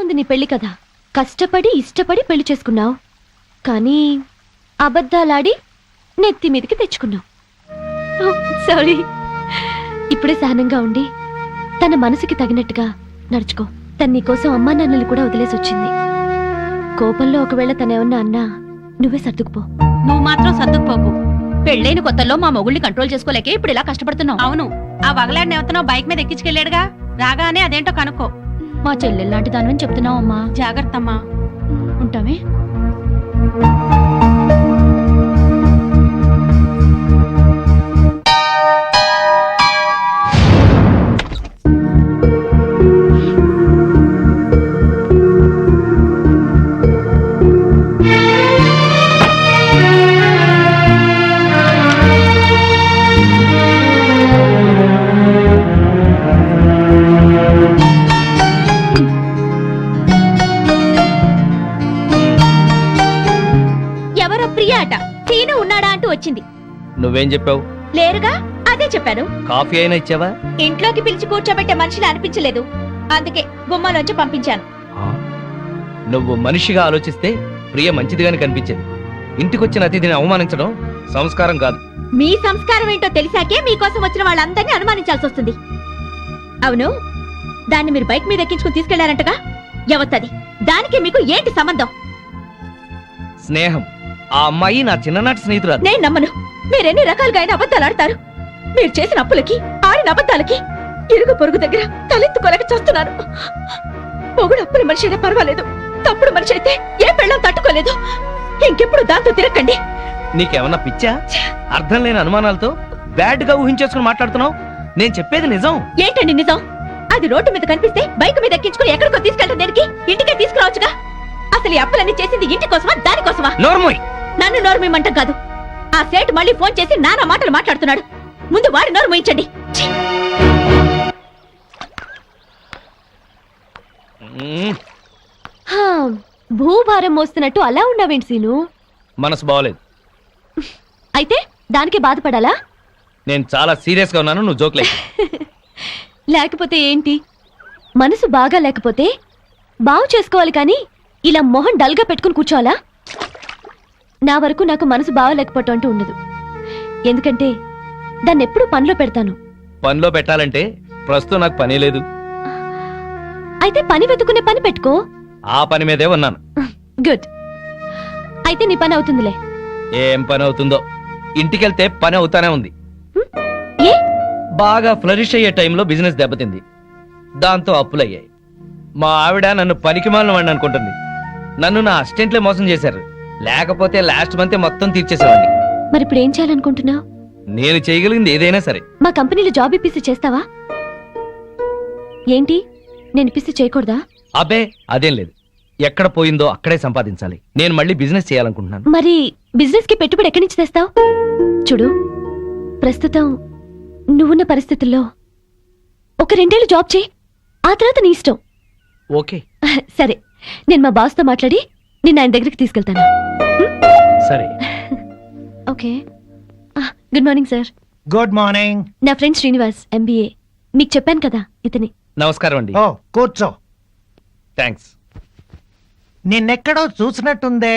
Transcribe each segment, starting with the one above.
ఉంది నీ పెళ్లి కదా, కష్టపడి ఇష్టపడి పెళ్లి చేసుకున్నావు. కానీ అబద్ధాలాడి నెత్తి మీదకి తెచ్చుకున్నావు. సారీ. ఇప్పుడే సహనంగా ఉండి తన మనసుకి తగినట్టుగా నడుచుకో. తన నీకోసం అమ్మా నాన్నలు కూడా వదిలేసి వచ్చింది. కోపంలో ఒకవేళ తనేమన్నా అన్నా నువ్వే సర్దుకుపో. నువ్వు మాత్రం సర్దుకుపోకు. పెళ్ళైన కొత్తల్లో మా మొగుళ్ళని కంట్రోల్ చేసుకోలేకే ఇప్పుడు ఇలా కష్టపడుతున్నావు. అవును, ఆ వగలాడిని ఎవతనో బైక్ మీద ఎక్కించుకెళ్ళాడుగా, రాగానే అదేంటో కనుక్కో. మా చెల్లెల్లాంటి దానివని చెప్తున్నావు అమ్మా. జాగ్రత్త అమ్మా. ఉంటామే. వచ్చింది. నువ్వేం చెప్పావు? లేరుగా, అదే చెప్పాను. కాఫీ అయినా ఇచ్చావా? ఇంట్లోకి పిలిచి కూర్చోబెట్టే మనిషిని అనిపించలేదు, అందుకే గుమ్మాలోంచి పంపించాను. నువ్వు మనిషిగా ఆలోచిస్తే ప్రియ మంచిదిగానే కనిపించేది. ఇంటికొచ్చిన అతిథిని అవమానించడం సంస్కారం కాదు. మీ సంస్కారం ఏంటో తెలిసాకే మీకోసం వచ్చిన వాళ్ళందరినీ అనుమానించాల్సి వస్తుంది. అవును, దాన్ని మీరు బైక్ మీద ఎక్కించుకుని తీసుకెళ్లారంటగా, ఎవత్తది? దానికి మీకు ఏంటి సంబంధం? స్నేహం. ఆ అమ్మాయి నా చిన్ననాటి స్నేహితురాలు. నేను నమ్మను. మీరెన్ని రకాలుగా అయిన అబద్ధాలు ఆడతారు. మీరు చేసిన అప్పులకి, ఆడిన అబద్ధాలకి ఇరుగు పొరుగు దగ్గర తలెత్తుకోలేక చూస్తున్నారు. పొగుడు అప్పుల మనిషి అయినా పర్వాలేదు, తప్పుడు మనిషి అయితే ఏ పెళ్ళం తట్టుకోలేదు. ఇంకెప్పుడు దాంతో తిరగండి. నీకేమన్నా పిచ్చా? అర్థం లేని అనుమానాలతో బ్యాడ్ గా ఊహించేసుకుని మాట్లాడుతున్నావు. నేను చెప్పేది నిజం. ఏంటండి నిజం? అది రోడ్డు మీద కనిపిస్తే బైక్ మీద ఎక్కించుకుని ఎక్కడికో తీసుకెళ్ళడం దేనికి? ఇంటికే తీసుకురావచ్చుగా. అసలు ఈ అప్పులన్నీ చేసింది ఇంటి కోసమా, దానికోసమా? నోర్మోయ్. నన్ను నోర్మేయమంట కాదు. ఆ సేటు మళ్ళీ ఫోన్ చేసి నానా మాటలు మాట్లాడుతున్నాడు. ముందు వాడి నోరు మూయించండి. భూభారం మోస్తున్నట్టు అలా ఉన్నావేంటి సీను? మనసు బాగోలేదు. అయితే దానికి బాధపడాలా? నేను చాలా సీరియస్ గా ఉన్నాను, నువ్వు జోక్ లేకపోతే ఏంటి? మనసు బాగా లేకపోతే బాగు చేసుకోవాలి కానీ ఇలా మొహం డల్ గా పెట్టుకుని కూర్చోవాలా? నా వరకు నాకు మనసు బాగలేకపోవటం అంటూ ఉండదు. ఎందుకంటే దాన్ని ఎప్పుడు పనిలో పెడతాను. పనిలో పెట్టాలంటే ప్రస్తుతం నాకు పని లేదు. అయితే పని వెతుకునే పని పెట్టుకో. ఆ పని మీదే ఉన్నాను. గుడ్. అయితే నీ పని అవుతుందిలే. ఏం పని అవుతుందో, ఇంటికెళ్తే పని అవుతానే ఉంది. ఏ? బాగా ఫ్లరిష్ అయ్యే టైంలో బిజినెస్ దెబ్బతింది. దాంతో అప్పులయ్యాయి. మా ఆవిడ నన్ను పనికిమాలిన వాడిని అనుకుంటుంది. నన్ను నా అసిస్టెంట్లే మోసం చేశారు. లేకపోతే లాస్ట్ మంత్ మొత్తం తీర్చేసేవాడిని. మరి ఇప్పుడు ఏం చేయాలనుకుంటున్నావు? నేను చేయగలిగింది ఏదైనా సరే. మా కంపెనీలో జాబ్ ఇప్పిస్తే చేస్తావా? ఏంటి, నేను ఇప్పిస్తే చేయకూడదా? అబ్బే అదేం లేదు. ఎక్కడ పోయిందో అక్కడే సంపాదించాలి. నేను మళ్ళీ బిజినెస్ చేయాలనుకుంటున్నాను. మరి బిజినెస్ కి పెట్టుబడి ఎక్కడి నుంచి తెస్తావు? చూడు, ప్రస్తుతం నువ్వున్న పరిస్థితుల్లో ఒక 2 ఏళ్ళు జాబ్ చేయి, ఆ తర్వాత నీ ఇష్టం. ఓకే సరే, నేను మా బాస్తో మాట్లాడి నిన్ను ఆయన దగ్గరికి తీసుకెళ్తాను. సరే. Okay. Good morning sir. Good morning. నా ఫ్రెండ్ శ్రీనివాస్, MBA. మీకు చెప్పాను కదా, ఇతని. నమస్కారం అండి. ఓ కూర్చో. థ్యాంక్స్. నిన్నెక్కడో చూసినట్టుందే.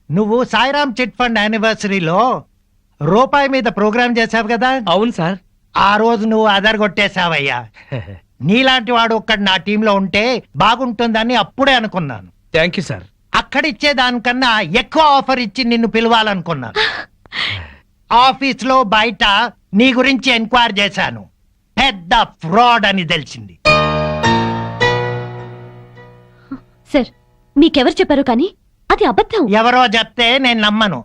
నువ్వు సాయిరామ్ చిట్ ఫండ్ యానివర్సరీలో రూపాయి మీద ప్రోగ్రామ్ చేశావు కదా? అవును సార్. ఆ రోజు నువ్వు అదరగొట్టేశావయ్యా. నీలాంటి వాడు ఒక్కడు నా టీంలో ఉంటే బాగుంటుందని అప్పుడే అనుకున్నాను. Thank you sir. అక్కడిచ్చే దానికన్నా ఎక్కువ ఆఫర్ ఇచ్చి నిన్ను పిలవాలనుకున్నాను. ఆఫీస్లో బయట నీ గురించి ఎంక్వైరీ చేశాను. పెద్ద ఫ్రాడ్ అని తెలిసింది. సార్, మీకెవరు చెప్పారు? కానీ అది అబద్ధం. ఎవరో చెప్తే నేను నమ్మను.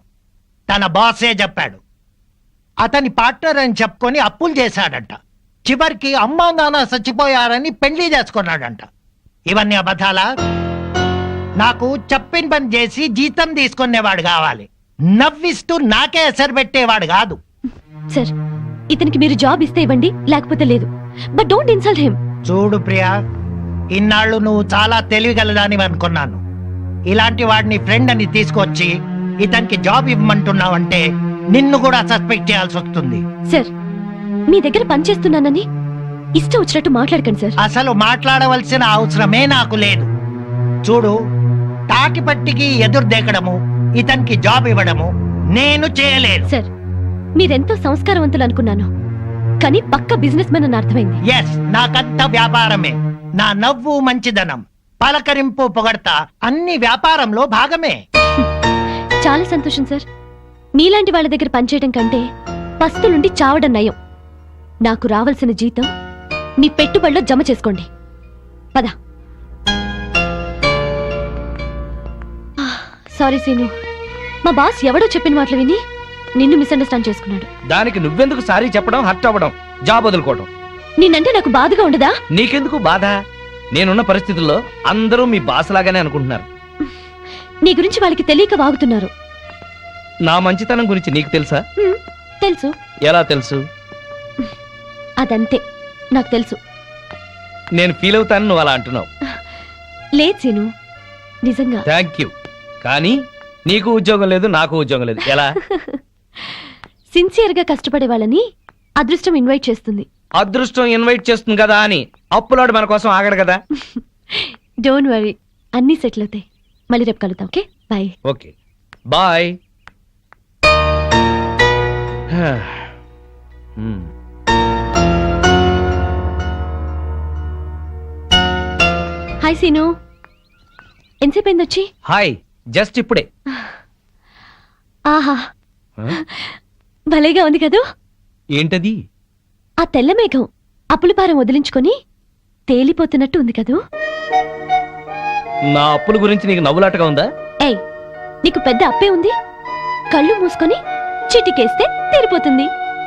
తన బాసే చెప్పాడు. అతని పార్ట్నర్ అని చెప్పుకొని అప్పులు చేశాడంట. చివరికి అమ్మా నాన్న చచ్చిపోయారని పెళ్లి చేసుకున్నాడంట. ఇవన్నీ అబద్ధాలా? నాకు చెప్పిన పని చేసి జీతం తీసుకునేవాడు కావాలి, నవ్విస్తూ నాకే ఎసరు పెట్టేవాడు కాదు. సార్, ఇతనికి మీరు జాబ్ ఇస్తే ఇవ్వండి, లేకపోతే లేదు. But don't insult him. చూడు ప్రియా, ఇన్నాళ్ళు నువ్వు చాలా తెలివిగలదాని అనుకున్నాను. ఇలాంటి వాడిని ఫ్రెండ్ అని తీసుకొచ్చి ఇతనికి జాబ్ ఇవ్వమంటున్నావంటే నిన్ను కూడా సస్పెక్ట్ చేయాల్సి వస్తుంది. సార్, మీ దగ్గర పనిచేస్తున్నానని ఇష్టం వచ్చినట్టు మాట్లాడకండి సార్. అసలు మాట్లాడవలసిన అవసరమే నాకు లేదు. చూడు, తాకిపట్టికి ఎదురు దేకడము, ఇతనికి జాబ్ ఇవ్వడము నేను చేయలేను. సార్, మీరెంతో సంస్కారవంతులు అనుకున్నాను, కానీ పక్క బిజినెస్ మ్యాన్ అని అర్థమైంది. ఎస్, నాకంతా వ్యాపారమే. నా నవ్వు మంచిదనం, పలకరింపు పొగడతా అన్ని వ్యాపారంలో భాగమే. చాలా సంతోషం సార్. మీలాంటి వాళ్ళ దగ్గర పనిచేయడం కంటే పస్తులుండి చావడం నయం. నాకు రావాల్సిన జీతం మీ పెట్టుబడిలో జమ చేసుకోండి. పద. సారీ సీను, మా బాస్ ఎవడో చెప్పిన మాటలు విని నిన్ను మిస్అండర్స్టాండ్ చేసుకున్నాడు. దానికి నువ్వెందుకు సారీ చెప్పడం, హర్ట్ అవ్వడం, జాబ్ వదులుకోవడం? నిన్నంటే నాకు బాధగా ఉండదా? నీకెందుకు బాధ? నేనున్న పరిస్థితుల్లో అందరూ మీ బాస్ లాగానే అనుకుంటున్నారు. నీ గురించి వాళ్ళకి తెలియక వాగుతున్నారు. నా మంచితనం గురించి నీకు తెలుసా? తెలుసు. ఎలా తెలుసు? అదంతే, నాకు తెలుసు. నేను ఫీల్ అవుతాను నువ్వు అలా అంటున్నావు. లేదు సీను, నిజంగా. Thank you. కానీ నీకు ఉద్యోగం లేదు, నాకు ఉద్యోగం లేదు. ఎలా? సిన్సియర్ గా కష్టపడే వాళ్ళని అదృష్టం ఇన్వైట్ చేస్తుంది. అదృష్టం ఇన్వైట్ చేస్తుంది కదా అని అప్పులాడు మన కోసం ఆగడు కదా. డోంట్ వరీ, అన్నీ సెటిల్ అవుతాయి. మళ్ళీ రేపు కలుద్దాం. Okay, bye. Okay, bye. Hi Seenu, ఎంతసేపు అయింది వచ్చి? హాయ్, జస్ట్ ఇప్పుడే. ఆహా, భలేగా ఉంది కదూ. ఏంటది? ఆ తెల్ల మేఘం అప్పుల భారం వదిలించుకొని తేలిపోతున్నట్టు ఉంది కదూ. నా అప్పుల గురించి నీకు నవ్వులాటగా ఉందా? ఏయ్, నీకు పెద్ద అప్పే ఉంది. కళ్ళు మూసుకొని చిటికేస్తే తీరిపోతుంది.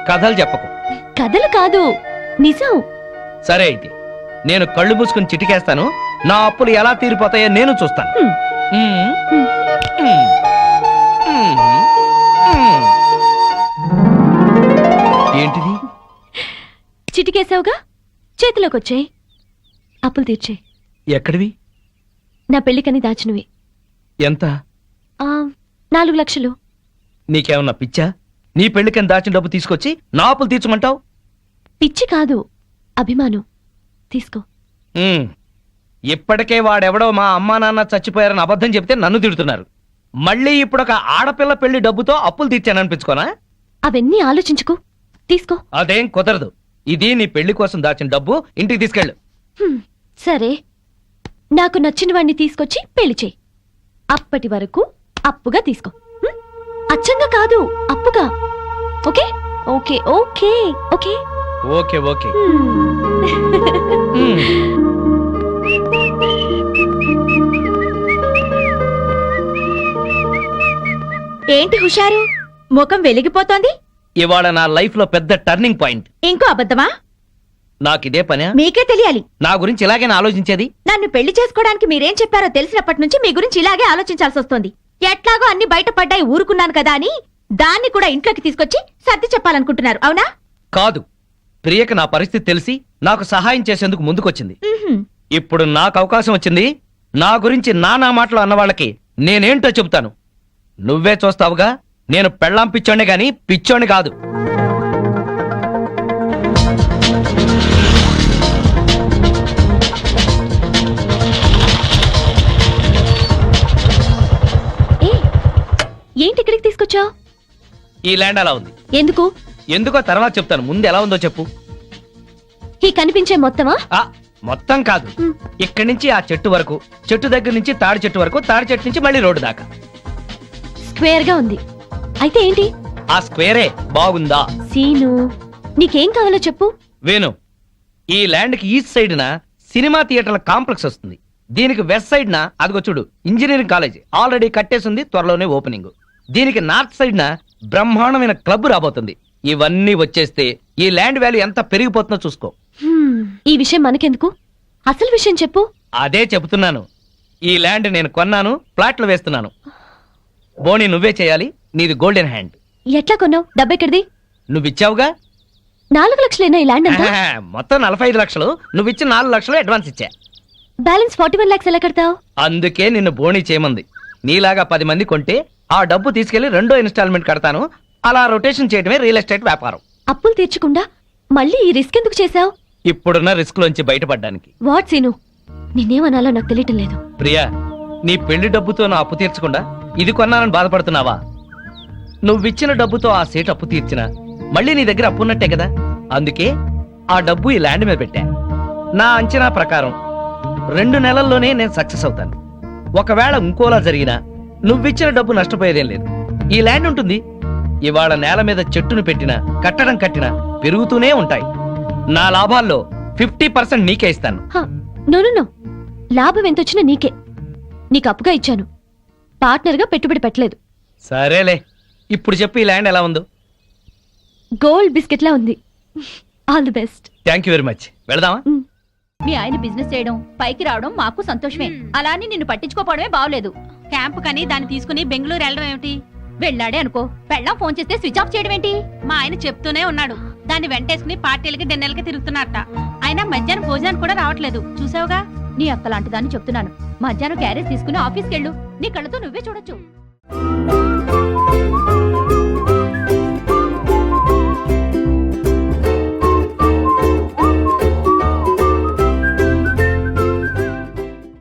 కథలు చెప్పకు. కథలు కాదు, నిజం. సరే అయితే నేను కళ్ళు మూసుకుని చిటికేస్తాను. నా అప్పులు ఎలా తీరిపోతాయో నేను చూస్తాను. ఏంటిది? చిటికేసావుగా, చేతిలోకి వచ్చాయి. అప్పులు తీర్చే. ఎక్కడివి? నా పెళ్లికని దాచినవి. ఎంత? 4 లక్షలు. నీకేమన్నా పిచ్చా? నీ పెళ్లికని దాచిన డబ్బు తీసుకొచ్చి నా అప్పులు తీర్చమంటావు? పిచ్చి కాదు, అభిమానం. తీసుకో. ఇప్పటికే వాడెవడో మా అమ్మా నాన్న చచ్చిపోయారని అబద్ధం చెప్తే నన్ను తిడుతున్నారు. మళ్ళీ ఇప్పుడు ఒక ఆడపిల్ల పెళ్లి డబ్బుతో అప్పులు తీర్చాననిపించుకోనా? అవన్నీ ఆలోచించుకో, తీసుకో. అదేం కుదరదు. ఇది నీ పెళ్లి కోసం దాచిన డబ్బు, ఇంటికి తీసుకెళ్ళు. సరే, నాకు నచ్చిన వాడిని తీసుకొచ్చి పెళ్లి చేయి. అప్పటి వరకు అప్పుగా తీసుకో. అచ్చంగా కాదు, అప్పుగా. Okay okay okay okay okay okay. ఏంటి హుషారు, ముఖం వెలిగిపోతోంది? ఇవాళ నా లైఫ్ లో పెద్ద టర్నింగ్ పాయింట్. ఇంకో అబద్ధమా? నాకిదే పనే? మీకే తెలియాలి. నా గురించి ఇలాగైనా ఆలోచించేది? నన్ను పెళ్లి చేసుకోవడానికి మీరేం చెప్పారో తెలిసినప్పటి నుంచి మీ గురించి ఇలాగే ఆలోచించాల్సి వస్తుంది. ఎట్లాగో అన్ని బయటపడ్డాయి ఊరుకున్నాను కదా అని దాన్ని కూడా ఇంట్లోకి తీసుకొచ్చి సర్ది చెప్పాలనుకుంటున్నారు, అవునా? కాదు, ప్రియకి నా పరిస్థితి తెలిసి నాకు సహాయం చేసేందుకు ముందుకొచ్చింది. ఉహుం. ఇప్పుడు నాకు అవకాశం వచ్చింది. నా గురించి నానా మాటలు అన్న వాళ్ళకి నేనేంటో చెబుతాను. నువ్వే చూస్తావుగా. నేను పెళ్ళాం పిచ్చోనే గాని పిచ్చోని కాదు. ఏంటి ఇక్కడికి తీసుకొచ్చావు? ఈ ల్యాండ్ అలా ఉంది. ఎందుకు? ఎందుకో తర్వాత చెప్తాను, ముందు ఎలా ఉందో చెప్పు. ఈ కనిపించే మొత్తమా? మొత్తం కాదు, ఇక్కడి నుంచి ఆ చెట్టు వరకు, చెట్టు దగ్గర నుంచి తాడి చెట్టు వరకు, తాడి చెట్టు నుంచి మళ్ళీ రోడ్డు దాకా స్క్వేర్ గా ఉంది. అయితే ఏంటి? ఆ స్క్వేరే బాగుందా? సీను, నీకేం కావాలో చెప్పు. వేణు, ఈ ల్యాండ్ కి ఈస్ట్ సైడ్ న సినిమా థియేటర్ల కాంప్లెక్స్ వస్తుంది. దీనికి వెస్ట్ సైడ్ న అదిగో చూడు ఇంజనీరింగ్ కాలేజ్ ఆల్రెడీ కట్టేసింది, త్వరలోనే ఓపెనింగ్. దీనికి నార్త్ సైడ్ న బ్రహ్మాండమైన క్లబ్ రాబోతుంది. ఇవన్నీ వచ్చేస్తే ఈ ల్యాండ్ వాల్యూ ఎంత పెరిగిపోతుందో చూసుకో. ఈ విషయం మనకెందుకు, అసలు విషయం చెప్పు. అదే చెబుతున్నాను. ఈ ల్యాండ్ నేను కొన్నాను, ప్లాట్లు వేస్తున్నాను. బోని నువ్వే చేయాలి, నీది గోల్డెన్ హ్యాండ్. ఎట్లా కొన్నావు? డబ్బెక్కడిది? నువ్విచ్చావుగా. 4 లక్షలేనా ఈ ల్యాండ్ అంతా? మొత్తం 45 లక్షలు. నువ్విచ్చిన 4 లక్షలు అడ్వాన్స్ ఇచ్చా. బ్యాలెన్స్ 41 lakhs ఎలా కడతావు? అందుకే నిన్ను బోని చేయమంది. నీలాగా 10 మంది కొంటే ఆ డబ్బు తీసుకెళ్లి 2వ ఇన్స్టాల్మెంట్ కడతాను. అలా రొటేషన్ చేయడమే రియల్ ఎస్టేట్ వ్యాపారం. అప్పులు తీర్చకుండా మళ్ళీ ఈ రిస్క్ ఎందుకు చేశావు? ఇప్పుడున్న రిస్క్ లోంచి బయటపడ్డానికి. వాట్ సీను, నిన్నేమనాలో నాకు తెలియటం లేదు. ప్రియా, నీ పెళ్లి డబ్బుతో నా అప్పు తీర్చకుండా ఇది కొన్నానని బాధపడుతున్నావా? నువ్విచ్చిన డబ్బుతో ఆ సేటు అప్పు తీర్చినా మళ్ళీ నీ దగ్గర అప్పు ఉన్నట్టే కదా. అందుకే ఆ డబ్బు ఈ ల్యాండ్ మీద పెట్టా. నా అంచనా ప్రకారం 2 నెలల్లోనే నేను సక్సెస్ అవుతాను. ఒకవేళ ఇంకోలా జరిగినా నువ్విచ్చిన డబ్బు నష్టపోయేదేం లేదు. ఈ ల్యాండ్ ఉంటుంది. ఇవాళ నేల మీద చెట్టును పెట్టినా కట్టడం కట్టినా పెరుగుతూనే ఉంటాయి. నా లాభాల్లో 50% నీకే ఇస్తాను. నో నో నో, లాభం ఎంతొచ్చినా నీకే. నీకు అప్పుగా ఇచ్చాను, పార్ట్నర్గా పెట్టుబడి పెట్టలేదు. సరేలే, ఇప్పుడు చెప్పు ఈ ల్యాండ్ ఎలా ఉందో. గోల్డ్ బిస్కెట్లా ఉంది. All the best. Thank you very much. వెళదామా? మీ ఆయన బిజినెస్ చేయడం పైకి రావడం మాకు సంతోషమే. అలా అని నిన్ను పట్టించుకోపోవడమే బాగలేదు. క్యాంప్ కని దాన్ని తీసుకుని బెంగళూరు వెళ్ళడం ఏమిటి? వెళ్ళాడే అనుకో, పెళ్ళాం ఫోన్ చేస్తే స్విచ్ ఆఫ్ చేయడం ఏంటి? మా ఆయన చెప్తూనే ఉన్నాడు. దాన్ని వెంటేసుకుని పార్టీలకి డిన్నర్లకి తిరుగుతున్నట్ట. ఆయన మధ్యాహ్నం భోజనానికి కూడా రావట్లేదు. చూసావుగా? నీ అక్కలాంటి దాన్ని చెప్తున్నాను. మధ్యాహ్నం క్యారేజ్ తీసుకుని ఆఫీస్కి వెళ్ళు. నీ కళ్ళతో నువ్వే చూడొచ్చు.